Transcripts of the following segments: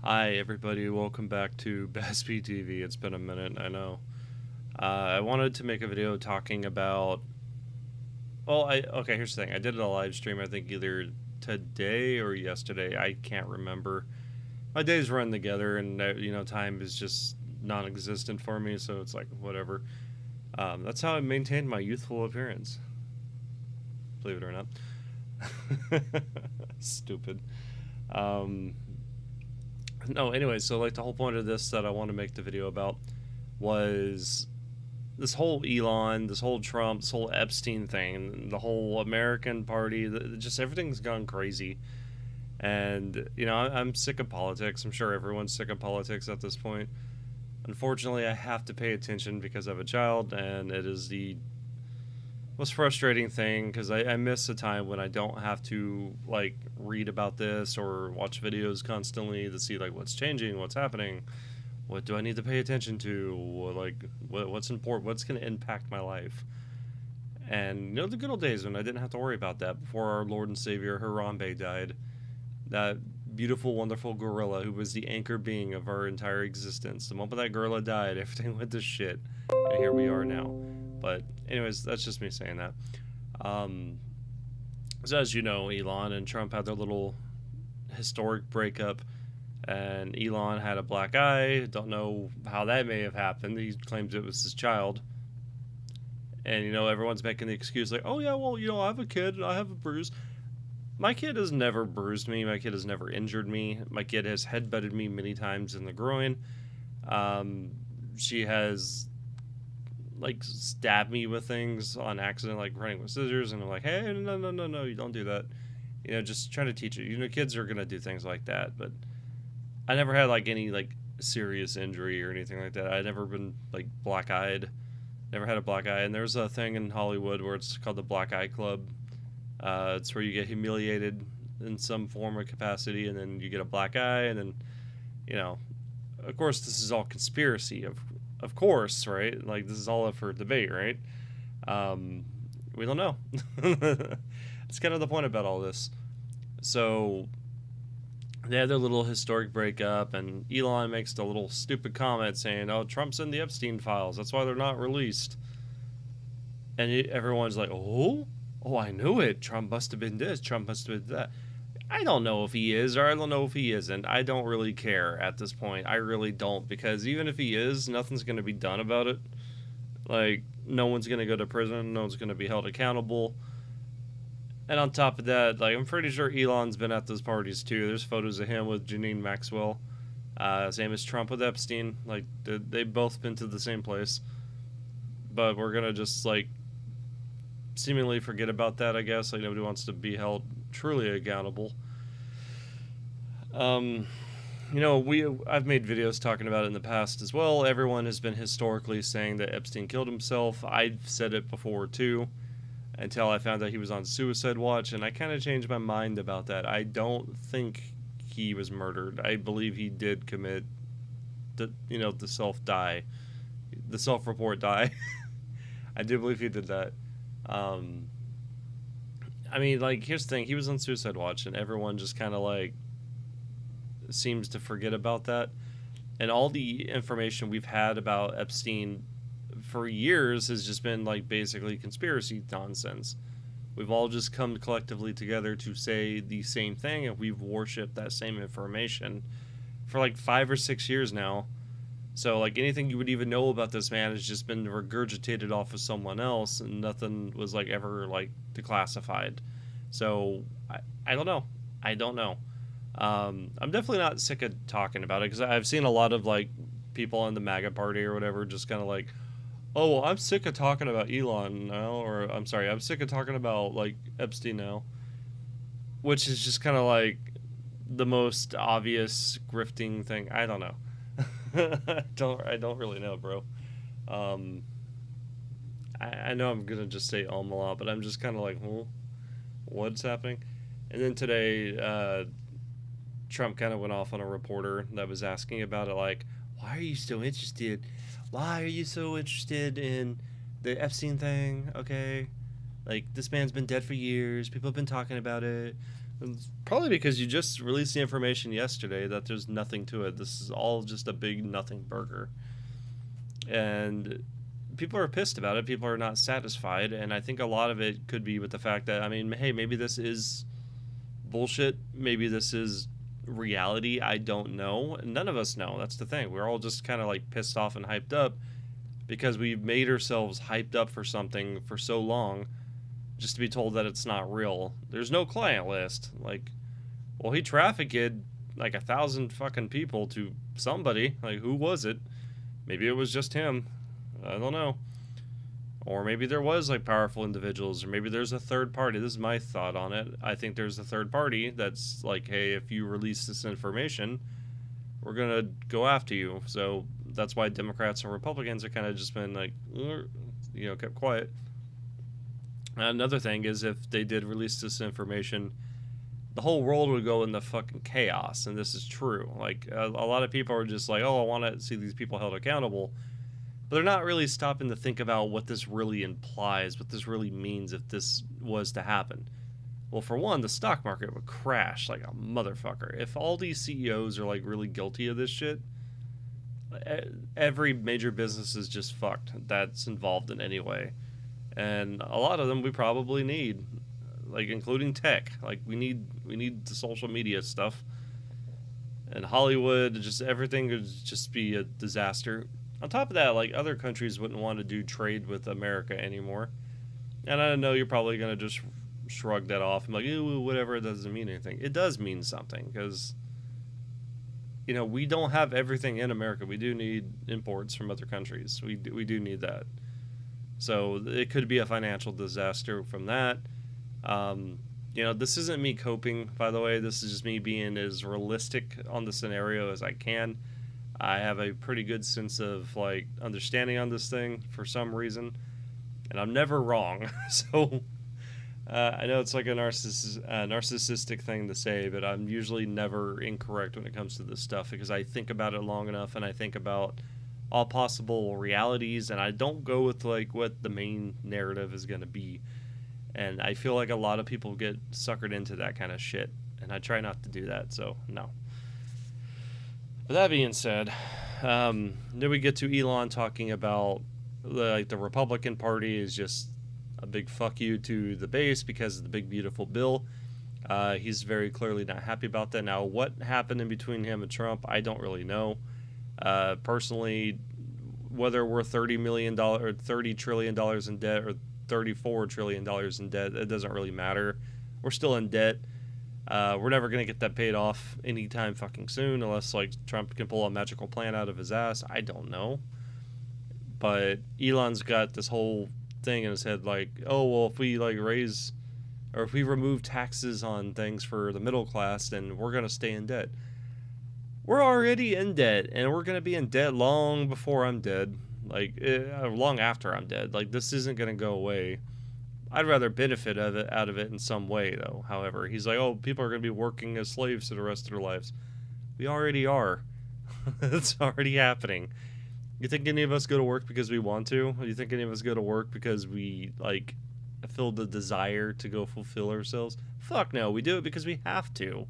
Hi, everybody. Welcome back to BazzbeTV. It's been a minute, I know. I wanted to make a video talking about. Well, okay. Here's the thing. I did a live stream. I think either today or yesterday. I can't remember. My days run together, and time is just non-existent for me. So it's like whatever. That's how I maintained my youthful appearance. Believe it or not. Stupid. Um, no, anyway, so like the whole point of this that I want to make the video about was this whole Elon, this whole Trump, this whole Epstein thing, the whole American party, just everything's gone crazy. And, I'm sick of politics. I'm sure everyone's sick of politics at this point. Unfortunately, I have to pay attention because I have a child, and it is the most frustrating thing because I miss a time when I don't have to like read about this or watch videos constantly to see like what's changing, what's happening, what do I need to pay attention to, what's important, what's going to impact my life. And the good old days when I didn't have to worry about that before our Lord and Savior Harambe died, that beautiful, wonderful gorilla who was the anchor being of our entire existence. The moment that gorilla died, everything went to shit, and here we are now. But anyways, that's just me saying that. Um, so as you know, Elon and Trump had their little historic breakup, and Elon had a black eye. Don't know how that may have happened. He claims it was his child. And everyone's making the excuse like, "Oh yeah, well, I have a kid, I have a bruise." My kid has never bruised me. My kid has never injured me. My kid has headbutted me many times in the groin. She has like stab me with things on accident, like running with scissors, and I'm like, hey, no, you don't do that. Just trying to teach it. Kids are gonna do things like that, but I never had like any like serious injury or anything like that. I'd never been like black eyed. Never had a black eye. And there's a thing in Hollywood where it's called the Black Eye Club. It's where you get humiliated in some form or capacity, and then you get a black eye, and then, of course, this is all conspiracy, of course, right? Like, this is all up for debate, right? We don't know. It's kind of the point about all this. So, they had their little historic breakup, and Elon makes the little stupid comment saying, "Oh, Trump's in the Epstein files. That's why they're not released." And everyone's like, "Oh, I knew it. Trump must have been this. Trump must have been that." I don't know if he is, or I don't know if he isn't. I don't really care at this point. I really don't, because even if he is, nothing's going to be done about it. Like, no one's going to go to prison. No one's going to be held accountable. And on top of that, like, I'm pretty sure Elon's been at those parties too. There's photos of him with Janine Maxwell. Same as Trump with Epstein. Like, they've both been to the same place. But we're going to just, like, seemingly forget about that, I guess. Like, nobody wants to be held truly accountable. I've made videos talking about it in the past as well. Everyone has been historically saying that Epstein killed himself. I've said it before too, until I found out he was on suicide watch, and I kind of changed my mind about that. I don't think he was murdered. I believe he did commit the self-report die. I do believe he did that. I mean, like, here's the thing. He was on suicide watch, and everyone just kind of, like, seems to forget about that. And all the information we've had about Epstein for years has just been, like, basically conspiracy nonsense. We've all just come collectively together to say the same thing, and we've worshipped that same information for, like, 5 or 6 years now. So, like, anything you would even know about this man has just been regurgitated off of someone else, and nothing was, like, ever, like, declassified. So, I don't know. I don't know. I'm definitely not sick of talking about it, because I've seen a lot of, like, people in the MAGA party or whatever just kind of like, "Oh, well, I'm sick of talking about Elon now," or, I'm sorry, "I'm sick of talking about, like, Epstein now." Which is just kind of, like, the most obvious grifting thing. I don't know. I don't really know, bro. Um, I know I'm gonna just say a lot, but I'm just kind of like, what's happening? And then today, Trump kind of went off on a reporter that was asking about it, like, why are you so interested? Why are you so interested in the Epstein thing? Okay, like, this man's been dead for years. People have been talking about it. It's probably because you just released the information yesterday that there's nothing to it. This is all just a big nothing burger. And people are pissed about it. People are not satisfied. And I think a lot of it could be with the fact that, I mean, hey, maybe this is bullshit. Maybe this is reality. I don't know. None of us know. That's the thing. We're all just kind of like pissed off and hyped up because we've made ourselves hyped up for something for so long just to be told that it's not real. There's no client list. Like, well, he trafficked like 1,000 fucking people to somebody. Like, who was it? Maybe it was just him. I don't know. Or maybe there was like powerful individuals, or maybe there's a third party. This is my thought on it. I think there's a third party that's like, hey, if you release this information, we're gonna go after you. So that's why Democrats and Republicans are kind of just been like, kept quiet. Another thing is if they did release this information, the whole world would go into fucking chaos, and this is true. Like a lot of people are just like, oh, I want to see these people held accountable, but they're not really stopping to think about what this really implies, what this really means if this was to happen. Well, for one, the stock market would crash like a motherfucker. If all these CEOs are like really guilty of this shit, every major business is just fucked that's involved in any way. And a lot of them we probably need, like including tech. Like we need the social media stuff. And Hollywood, just everything would just be a disaster. On top of that, like other countries wouldn't want to do trade with America anymore. And I know you're probably gonna just shrug that off and be like, ew, whatever, it doesn't mean anything. It does mean something because we don't have everything in America. We do need imports from other countries. We do need that. So it could be a financial disaster from that. This isn't me coping, by the way. This is just me being as realistic on the scenario as I can. I have a pretty good sense of like understanding on this thing for some reason, and I'm never wrong. So I know it's like a narcissistic thing to say, but I'm usually never incorrect when it comes to this stuff because I think about it long enough and I think about all possible realities, and I don't go with like what the main narrative is going to be. And I feel like a lot of people get suckered into that kind of shit, and I try not to do that. So no. But that being said, then we get to Elon talking about the Republican Party is just a big fuck you to the base because of the big beautiful bill. He's very clearly not happy about that. Now, what happened in between him and Trump, I don't really know. Personally, whether we're $30 trillion in debt or $34 trillion in debt, it doesn't really matter. We're still in debt. We're never going to get that paid off anytime fucking soon unless like Trump can pull a magical plan out of his ass. I don't know. But Elon's got this whole thing in his head like, oh, well, if we like raise or if we remove taxes on things for the middle class, then we're going to stay in debt. We're already in debt, and we're going to be in debt long before I'm dead. Like, long after I'm dead. Like, this isn't going to go away. I'd rather benefit out of it in some way, though. However, he's like, oh, people are going to be working as slaves for the rest of their lives. We already are. It's already happening. You think any of us go to work because we want to? Or you think any of us go to work because we, like, feel the desire to go fulfill ourselves? Fuck no. We do it because we have to.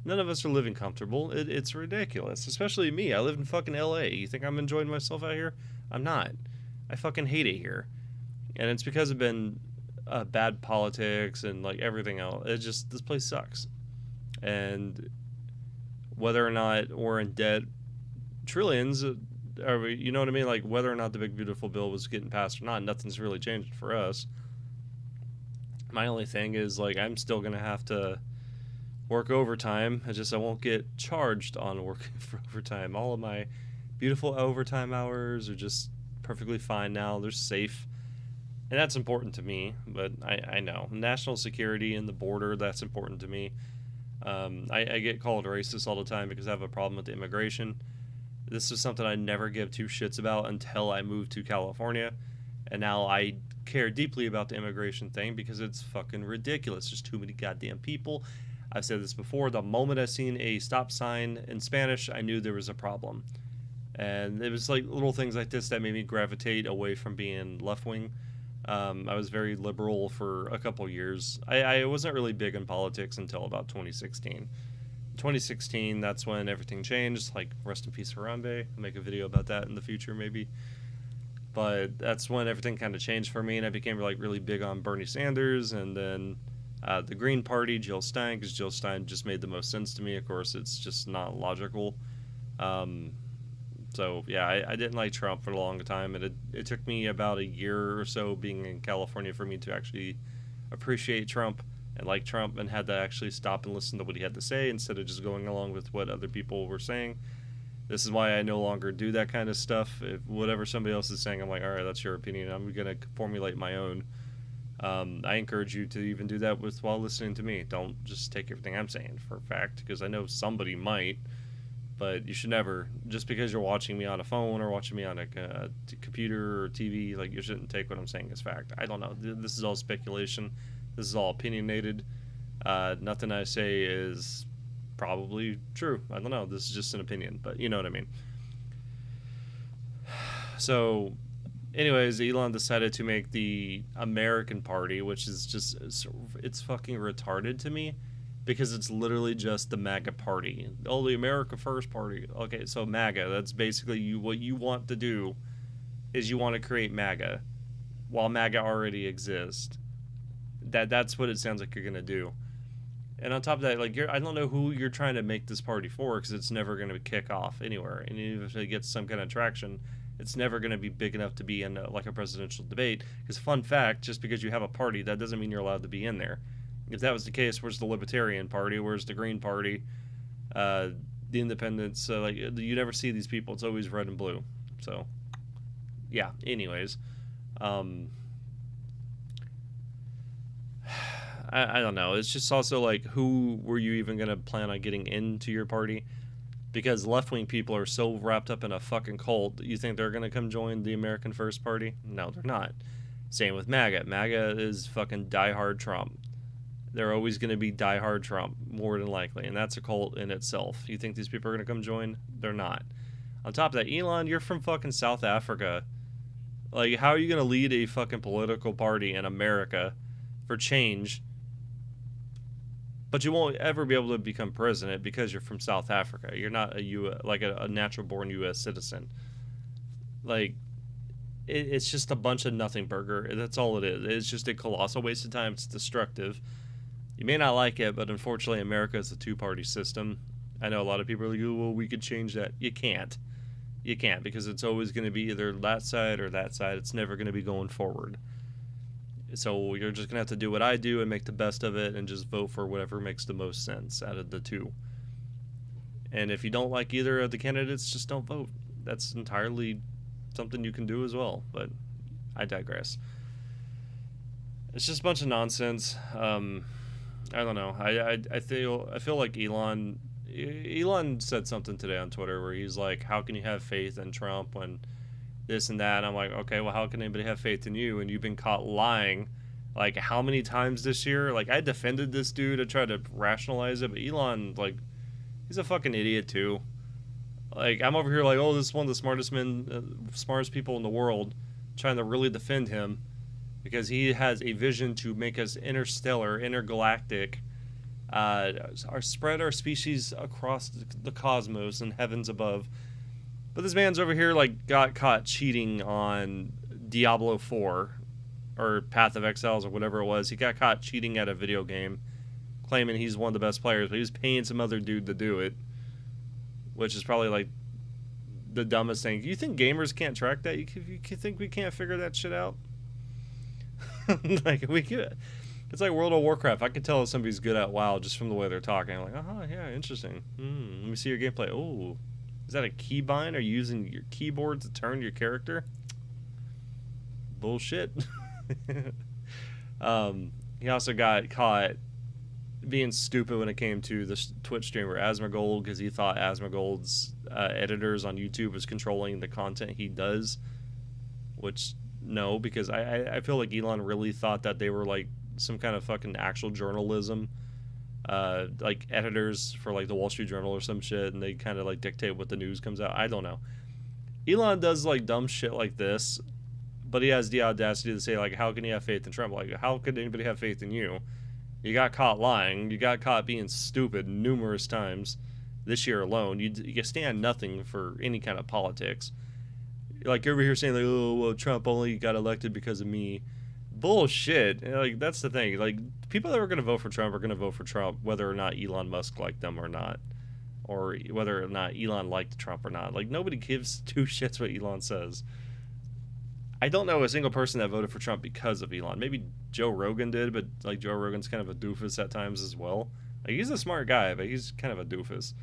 None of us are living comfortable. It's ridiculous. Especially me. I live in fucking LA. You think I'm enjoying myself out here? I'm not. I fucking hate it here. And it's because of been bad politics and like everything else. It's just, this place sucks. And whether or not we're in debt, trillions, you know what I mean? Like whether or not the big beautiful bill was getting passed or not, nothing's really changed for us. My only thing is like I'm still going to have to work overtime. I won't get charged on working for overtime. All of my beautiful overtime hours are just perfectly fine now. They're safe. And that's important to me, but I know. National security and the border, that's important to me. I get called racist all the time because I have a problem with the immigration. This is something I never give two shits about until I moved to California. And now I care deeply about the immigration thing because it's fucking ridiculous. There's too many goddamn people. I've said this before. The moment I seen a stop sign in Spanish, I knew there was a problem. And it was like little things like this that made me gravitate away from being left-wing. I was very liberal for a couple years. I wasn't really big in politics until about 2016. 2016, that's when everything changed. Like, rest in peace, Harambe. I'll make a video about that in the future, maybe. But that's when everything kind of changed for me, and I became like really big on Bernie Sanders, and then the Green Party, Jill Stein, because Jill Stein just made the most sense to me. Of course, it's just not logical. Um, so yeah, I didn't like Trump for a long time, and it took me about a year or so being in California for me to actually appreciate Trump and like Trump, and had to actually stop and listen to what he had to say instead of just going along with what other people were saying. This is why I no longer do that kind of stuff. If whatever somebody else is saying, I'm like, all right, that's your opinion. I'm gonna formulate my own. I encourage you to even do that while listening to me. Don't just take everything I'm saying for a fact, because I know somebody might, but you should never, just because you're watching me on a phone or watching me on a computer or TV, like, you shouldn't take what I'm saying as fact. I don't know. This is all speculation. This is all opinionated. Nothing I say is probably true. I don't know. This is just an opinion, but you know what I mean. So, anyways, Elon decided to make the American Party, which is just, it's fucking retarded to me, because it's literally just the MAGA party. Oh, the America First Party. Okay, so MAGA, that's basically what you want to do is you want to create MAGA while MAGA already exists. That's what it sounds like you're gonna do. And on top of that, like, I don't know who you're trying to make this party for, because it's never going to kick off anywhere. And even if it gets some kind of traction, it's never going to be big enough to be in like a presidential debate. Because fun fact, just because you have a party, that doesn't mean you're allowed to be in there. If that was the case, where's the Libertarian Party? Where's the Green Party? The Independents? Like, you never see these people. It's always red and blue. So, yeah. Anyways, I don't know. It's just also like, who were you even going to plan on getting into your party? Because left-wing people are so wrapped up in a fucking cult, you think they're going to come join the American First Party? No, they're not. Same with MAGA. MAGA is fucking diehard Trump. They're always going to be diehard Trump, more than likely, and that's a cult in itself. You think these people are going to come join? They're not. On top of that, Elon, you're from fucking South Africa. Like, how are you going to lead a fucking political party in America for change, but you won't ever be able to become president because you're from South Africa? You're not a natural born U.S. citizen. Like, it's just a bunch of nothing burger. That's all it is. It's just a colossal waste of time. It's destructive. You may not like it, but unfortunately, America is a two-party system. I know a lot of people are like, oh, well, we could change that. You can't. You can't, because it's always going to be either that side or that side. It's never going to be going forward. So you're just going to have to do what I do and make the best of it and just vote for whatever makes the most sense out of the two. And if you don't like either of the candidates, just don't vote. That's entirely something you can do as well, but I digress. It's just a bunch of nonsense. I don't know. I feel like Elon said something today on Twitter where he's like, how can you have faith in Trump when this and that? And I'm like, okay, well, how can anybody have faith in you? And you've been caught lying like how many times this year? Like, I defended this dude. I tried to rationalize it, but Elon, like, he's a fucking idiot too. Like, I'm over here like, oh, this is one of the smartest people in the world, trying to really defend him because he has a vision to make us intergalactic, spread our species across the cosmos and heavens above. But this man's over here, like, got caught cheating on Diablo 4 or Path of Exiles or whatever it was. He got caught cheating at a video game, claiming he's one of the best players, but he was paying some other dude to do it, which is probably, like, the dumbest thing. You think gamers can't track that? You think we can't figure that shit out? Like, we could. It's like World of Warcraft. I could tell if somebody's good at WoW just from the way they're talking. I'm like, yeah, interesting. Let me see your gameplay. Oh, is that a keybind? Are you using your keyboard to turn your character? Bullshit. He also got caught being stupid when it came to the Twitch streamer Asmongold, because he thought Asmongold's editors on YouTube was controlling the content he does, which no, because I feel like Elon really thought that they were like some kind of fucking actual journalism, like editors for like the Wall Street Journal or some shit, and they kind of like dictate what the news comes out. I don't know. Elon does like dumb shit like this but he has the audacity to say, like, how can you have faith in Trump? Like, how could anybody have faith in you? You got caught lying. You got caught being stupid numerous times this year alone. You stand nothing for any kind of politics. Like, you're over here saying, like, oh, well, Trump only got elected because of me. Bullshit. Like, that's the thing. Like, people that are going to vote for Trump are going to vote for Trump whether or not Elon Musk liked them or not. Or whether or not Elon liked Trump or not. Like, nobody gives two shits what Elon says. I don't know a single person that voted for Trump because of Elon. Maybe Joe Rogan did, but like Joe Rogan's kind of a doofus at times as well. Like he's a smart guy, but he's kind of a doofus.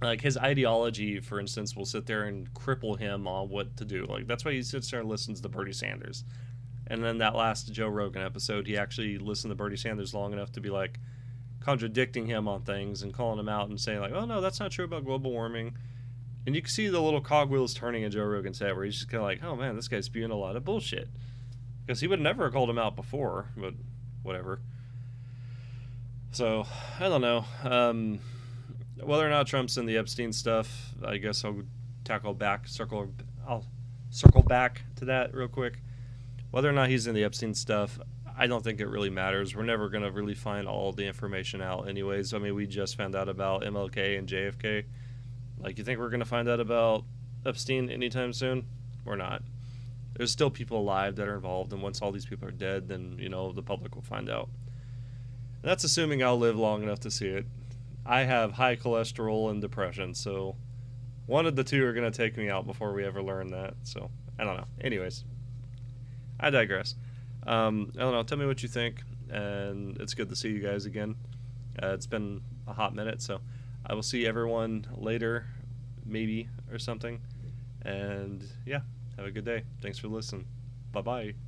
Like his ideology, for instance, will sit there and cripple him on what to do. Like that's why he sits there and listens to Bernie Sanders. And then that last Joe Rogan episode, he actually listened to Bernie Sanders long enough to be like contradicting him on things and calling him out and saying like, "Oh no, that's not true about global warming." And you can see the little cogwheels turning in Joe Rogan's head where he's just kind of like, oh man, this guy's spewing a lot of bullshit. Because he would never have called him out before, but whatever. So, I don't know. Whether or not Trump's in the Epstein stuff, I guess I'll circle back to that real quick. Whether or not he's in the Epstein stuff, I don't think it really matters. We're never going to really find all the information out anyways. I mean, we just found out about MLK and JFK. Like, you think we're going to find out about Epstein anytime soon? We're not. There's still people alive that are involved, and once all these people are dead, then, you know, the public will find out. And that's assuming I'll live long enough to see it. I have high cholesterol and depression, so one of the two are going to take me out before we ever learn that. So, I don't know. Anyways, I digress. I don't know. Tell me what you think, and it's good to see you guys again. It's been a hot minute, so I will see everyone later, maybe, or something. And yeah, have a good day. Thanks for listening. Bye-bye.